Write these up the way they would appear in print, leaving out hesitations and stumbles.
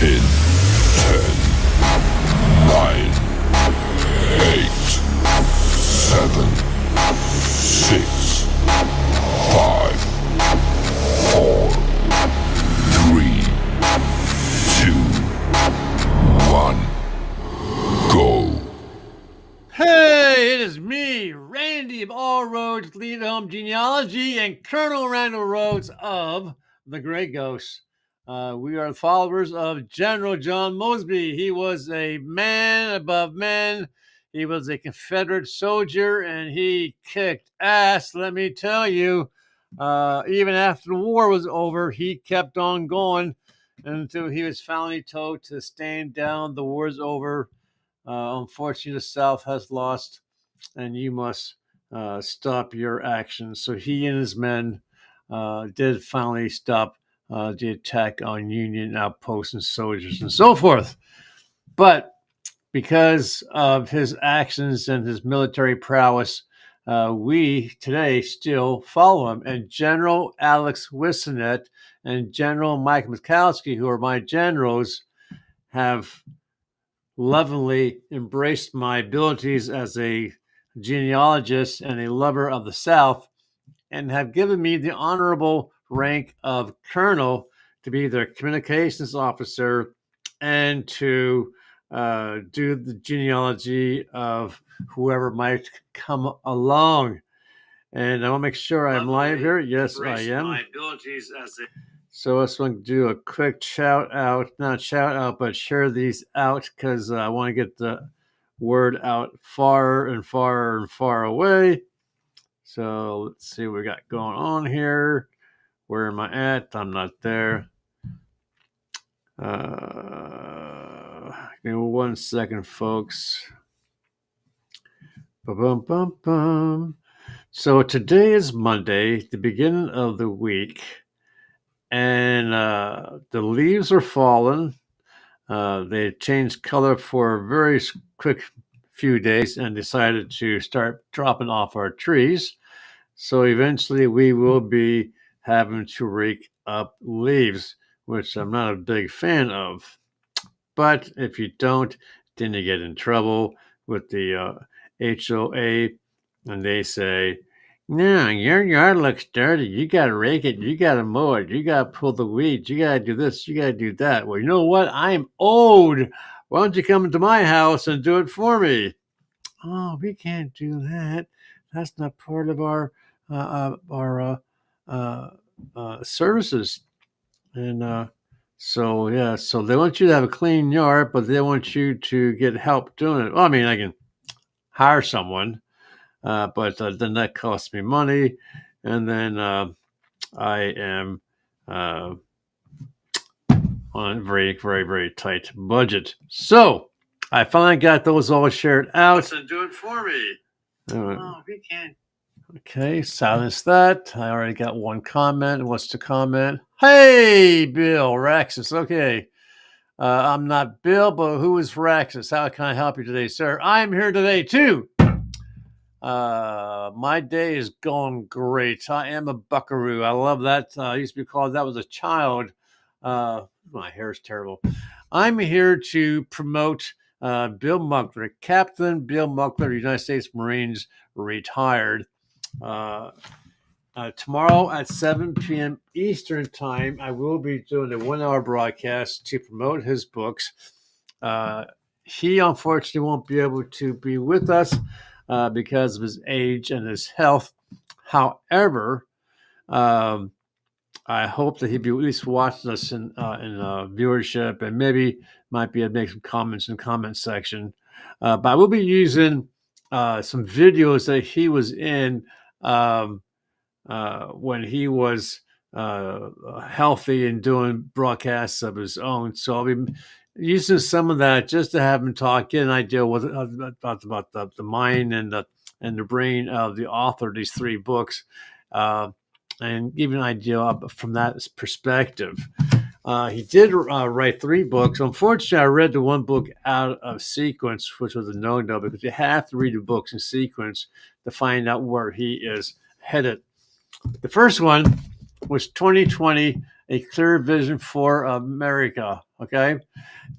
In 10, 9, 8, 7, 6, 5, 4, 3, 2, 1, go. Hey, it is me, Randy of All Roads Lead Home Genealogy and Colonel Randall Rhodes of the Grey Ghost. We are followers of General John Mosby. He was a man above men. He was a Confederate soldier, and he kicked ass, let me tell you. Even after the war was over, he kept on going until he was finally told to stand down. The war's over. Unfortunately, the South has lost, and you must stop your actions. So he and his men did finally stop the attack on Union outposts and soldiers and so forth. But because of his actions and his military prowess, we today still follow him. And General Alex Wissonet and General Mike Mikowski, who are my generals, have lovingly embraced my abilities as a genealogist and a lover of the South, and have given me the honorable rank of colonel to be their communications officer and to do the genealogy of whoever might come along. And I want to make sure I'm live here. Yes, I am. My abilities as a So let's do a quick shout out, not shout out, but share these out because I want to get the word out far and far and far away. So let's see what we got going on here. Where am I at? I'm not there. Give me 1 second, folks. Ba-bum-bum-bum. So today is Monday, the beginning of the week. And the leaves are falling. They changed color for a very quick few days and decided to start dropping off our trees. So eventually we will be having to rake up leaves, which I'm not a big fan of. But if you don't, then you get in trouble with the HOA, and they say, no, your yard looks dirty. You got to rake it. You got to mow it. You got to pull the weeds. You got to do this. You got to do that. Well, you know what? I'm old. Why don't you come into my house and do it for me? Oh, we can't do that. That's not part of our services. And so they want you to have a clean yard, but they want you to get help doing it. Well, I mean, I can hire someone. But then that costs me money, and then I am on a very, very, very tight budget. So I finally got those all shared out. And do it for me. Oh, we can't. Okay, silence that. I already got one comment. What's the comment? Hey, Bill Raxus. Okay. I'm not Bill, but who is Raxus? How can I help you today, sir? I'm here today, too. My day is going great. I am a buckaroo. I love that. I used to be called that was a child. My hair is terrible. I'm here to promote Bill Muckler, Captain Bill Muckler, United States Marines, retired. Tomorrow at 7 p.m. Eastern Time, I will be doing a 1-hour broadcast to promote his books. He unfortunately won't be able to be with us because of his age and his health. However, I hope that he'll be at least watching us in viewership and maybe might be able to make some comments in the comment section. But I will be using some videos that he was in when he was healthy and doing broadcasts of his own. So I'll be using some of that just to have him talk, get an idea about the mind and the brain of the author of these 3 books, and give you an idea from that perspective. He did write 3 books. Unfortunately, I read the 1 book out of sequence, which was a no-no, because you have to read the books in sequence to find out where he is headed. The first one was 2020, A Clear Vision for America. Okay.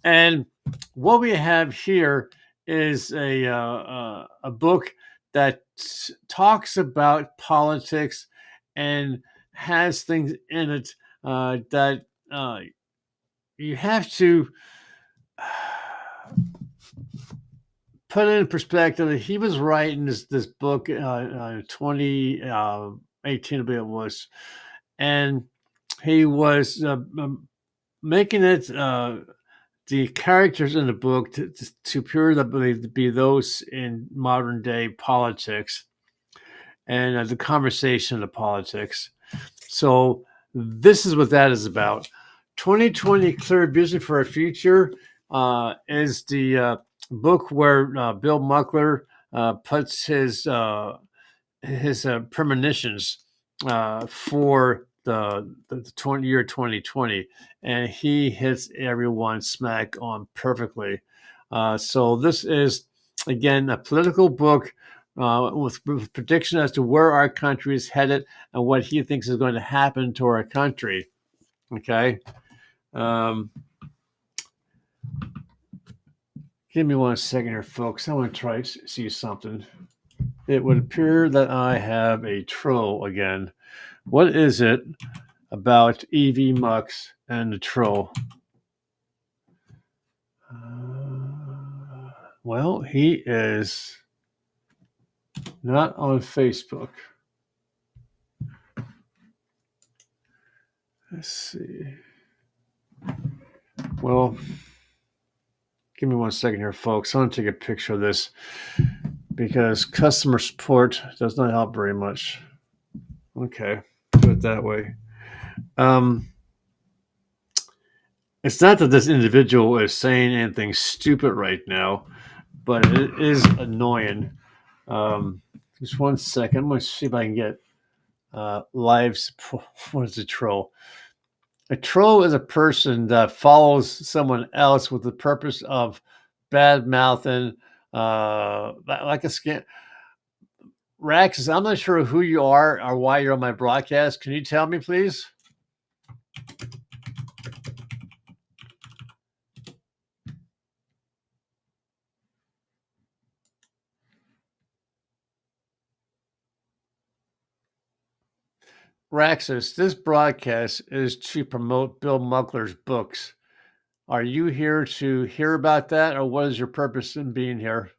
And what we have here is a book that talks about politics and has things in it that you have to put it in perspective. He was writing this book 2018, I believe it was, and he was making it the characters in the book to purely be those in modern day politics and the conversation of politics. So this is what that is about. 2020 Clear Vision for a Future is the book where Bill Muckler puts his premonitions for the 20 year 2020, and he hits everyone smack on perfectly. So this is again a political book with prediction as to where our country is headed and what he thinks is going to happen to our country. Okay. Um, Give me 1 second here, folks. I want to try to see something. It would appear that I have a troll again. What is it about EV Mux and the troll? Well, he is not on Facebook. Let's see. Well, give me 1 second here, folks. I'm going to take a picture of this because customer support does not help very much. Okay, do it that way. It's not that this individual is saying anything stupid right now, but it is annoying. Just 1 second. I'm going to see if I can get live support. What is a troll? A troll is a person that follows someone else with the purpose of bad mouthing, like a scam. Rex, I'm not sure who you are or why you're on my broadcast. Can you tell me, please? Raxus, this broadcast is to promote Bill Muckler's books. Are you here to hear about that, or what is your purpose in being here?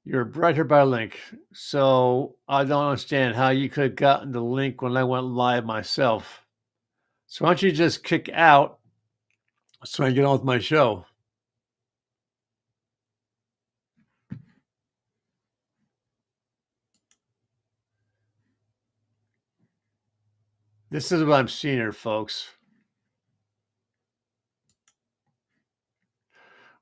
You're right here by link. So I don't understand how you could have gotten the link when I went live myself. So why don't you just kick out so I can get on with my show? This is what I'm seeing here, folks.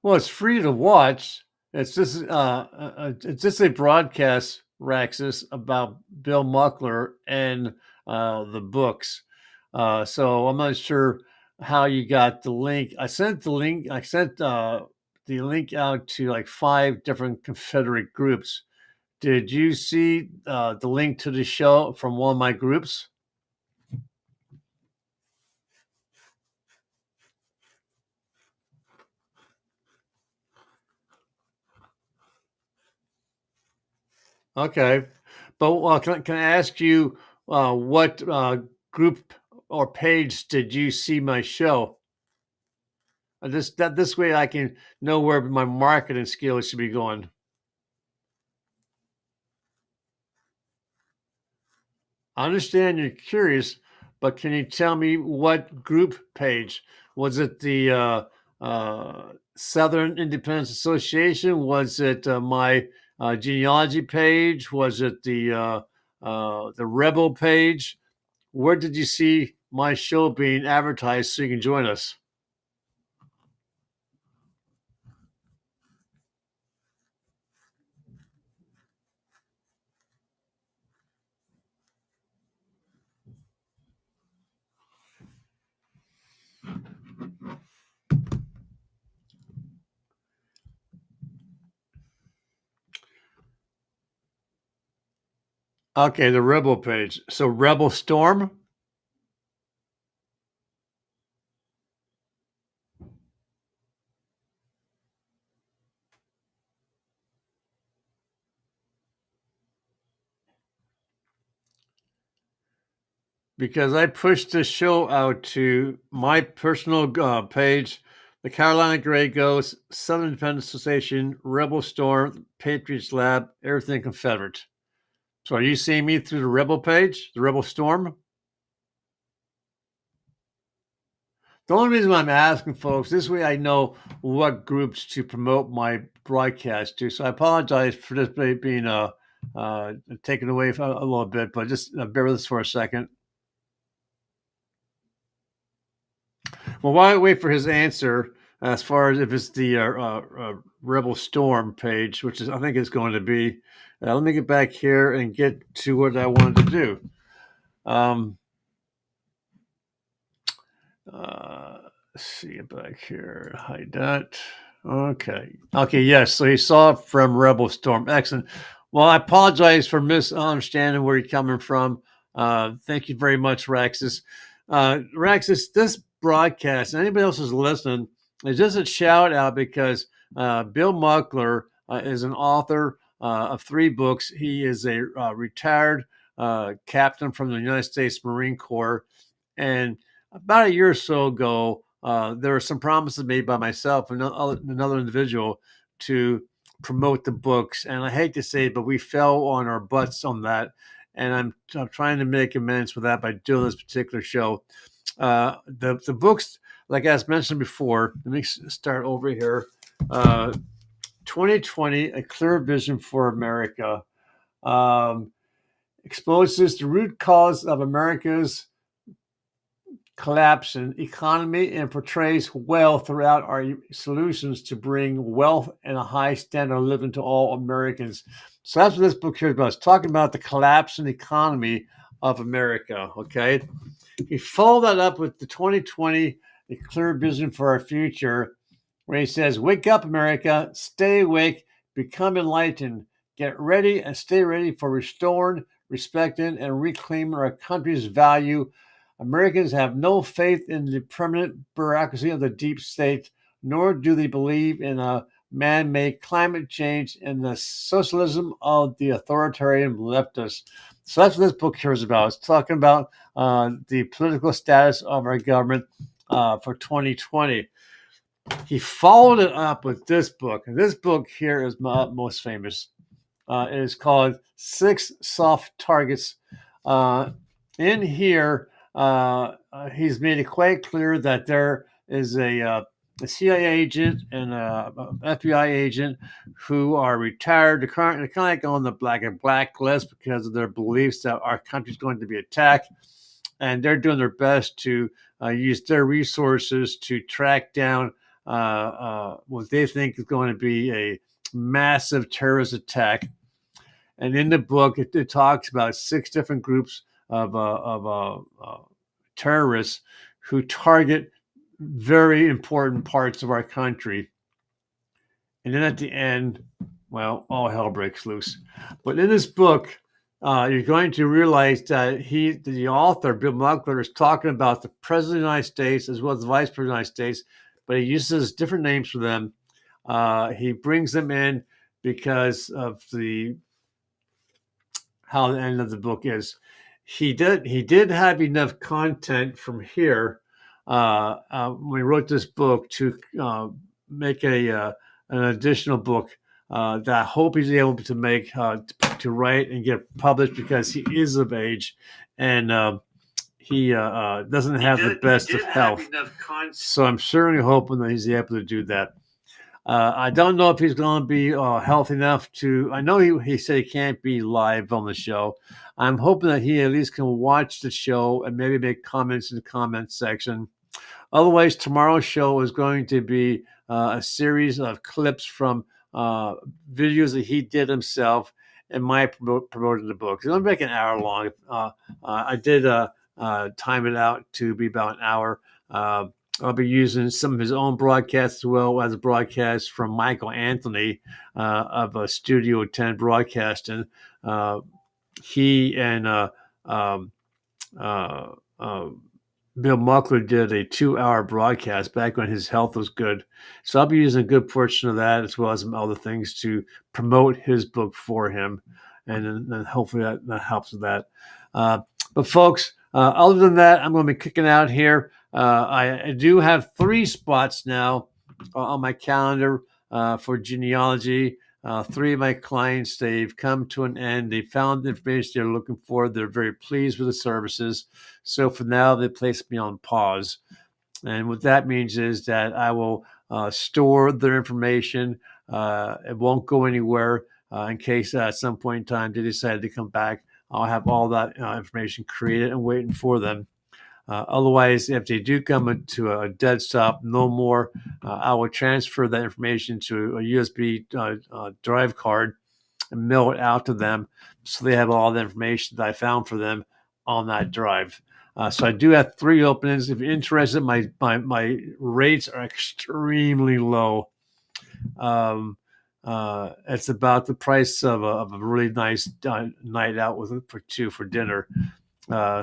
Well, it's free to watch. It's just a broadcast, Raxus, about Bill Muckler and the books. So I'm not sure how you got the link. I sent the link. I sent the link out to like 5 different Confederate groups. Did you see the link to the show from one of my groups? Okay, but can I ask you what group or page did you see my show? This way I can know where my marketing skills should be going. I understand you're curious, but can you tell me what group page? Was it the Southern Independence Association? Was it my genealogy page? Was it the Rebel page? Where did you see my show being advertised so you can join us? Okay, the Rebel page. So Rebel Storm. Because I pushed this show out to my personal page, the Carolina Gray Ghost, Southern Independence Association, Rebel Storm, Patriots Lab, everything Confederate. So are you seeing me through the Rebel page, the Rebel Storm? The only reason why I'm asking folks, this way I know what groups to promote my broadcast to. So I apologize for this being taken away a little bit, but just bear with us for a second. Well, while I wait for his answer, as far as if it's the Rebel Storm page, which is I think it's going to be, let me get back here and get to what I wanted to do. See it back here. Hide that. Okay. Okay. Yes. So he saw it from Rebel Storm. Excellent. Well, I apologize for misunderstanding where you're coming from. Thank you very much, Raxus. Raxus, this broadcast, anybody else who's listening, is just a shout out because Bill Muckler is an author of 3 books. He is a retired captain from the United States Marine Corps. And about a year or so ago, there were some promises made by myself and another individual to promote the books. And I hate to say it, but we fell on our butts on that. And I'm trying to make amends for that by doing this particular show. The books, like I mentioned before, let me start over here. 2020, A Clear Vision for America, exposes the root cause of America's collapse in economy and portrays well throughout our solutions to bring wealth and a high standard of living to all Americans. So that's what this book here is about. It's talking about the collapse in economy of America. Okay. He followed that up with the 2020, A Clear Vision for Our Future, where he says, wake up, America, stay awake, become enlightened, get ready and stay ready for restoring, respecting, and reclaiming our country's value. Americans have no faith in the permanent bureaucracy of the deep state, nor do they believe in a man-made climate change and the socialism of the authoritarian leftists. So that's what this book here is about. It's talking about the political status of our government for 2020. He followed it up with this book, and this book here is my most famous. It is called 6 Soft Targets. In here, he's made it quite clear that there is a CIA agent and a FBI agent who are retired. They're kind of like on the black list because of their beliefs that our country is going to be attacked, and they're doing their best to use their resources to track down what they think is going to be a massive terrorist attack. And in the book, it talks about 6 different groups of terrorists who target very important parts of our country. And then at the end, well, all hell breaks loose. But in this book, you're going to realize that the author, Bill Muckler, is talking about the President of the United States as well as the Vice President of the United States, but he uses different names for them. He brings them in because of how the end of the book is. He did have enough content from here when he wrote this book to make an additional book that I hope he's able to make to write and get published because he is of age and he doesn't have the best of health. So I'm certainly hoping that he's able to do that. I don't know if he's going to be healthy enough to. I know he said he can't be live on the show. I'm hoping that he at least can watch the show and maybe make comments in the comment section. Otherwise, tomorrow's show is going to be a series of clips from videos that he did himself and my promoting the book. It's going to make an hour long. I did time it out to be about an hour. I'll be using some of his own broadcasts as well as a broadcast from Michael Anthony of Studio 10 Broadcasting. he and um, uh, uh, Bill Muckler did a 2-hour broadcast back when his health was good. So I'll be using a good portion of that as well as some other things to promote his book for him. And then hopefully that helps with that. Uh, but folks, other than that, I'm going to be kicking out here. I do have 3 spots now on my calendar for genealogy. 3 of my clients, they've come to an end. They found the information they're looking for. They're very pleased with the services. So for now, they placed me on pause. And what that means is that I will store their information. It won't go anywhere in case at some point in time they decide to come back. I'll have all that information created and waiting for them. Otherwise, if they do come to a dead stop, no more, I will transfer that information to a USB drive card and mail it out to them so they have all the information that I found for them on that drive. So I do have 3 openings. If you're interested, my rates are extremely low. It's about the price of a really nice night out for 2 for dinner.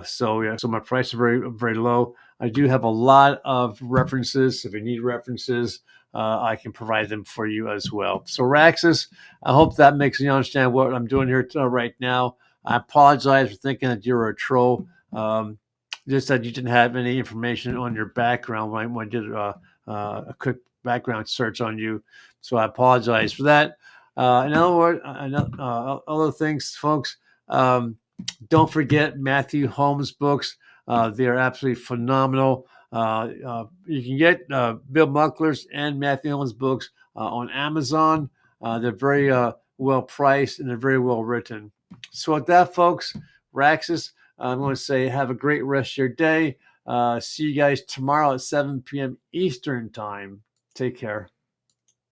So my prices are very low. I do have a lot of references. If you need references, I can provide them for you as well. So Raxus, I hope that makes you understand what I'm doing here right now. I apologize for thinking that you're a troll. Just that you didn't have any information on your background when I did a quick background search on you. So I apologize for that. In other words, other things, folks. Don't forget Matthew Holmes' books. They are absolutely phenomenal. You can get Bill Mucklers and Matthew Holmes' books on Amazon. They're very well priced and they're very well written. So with that, folks, Raxus, I'm going to say have a great rest of your day. See you guys tomorrow at 7 p.m. Eastern Time. Take care.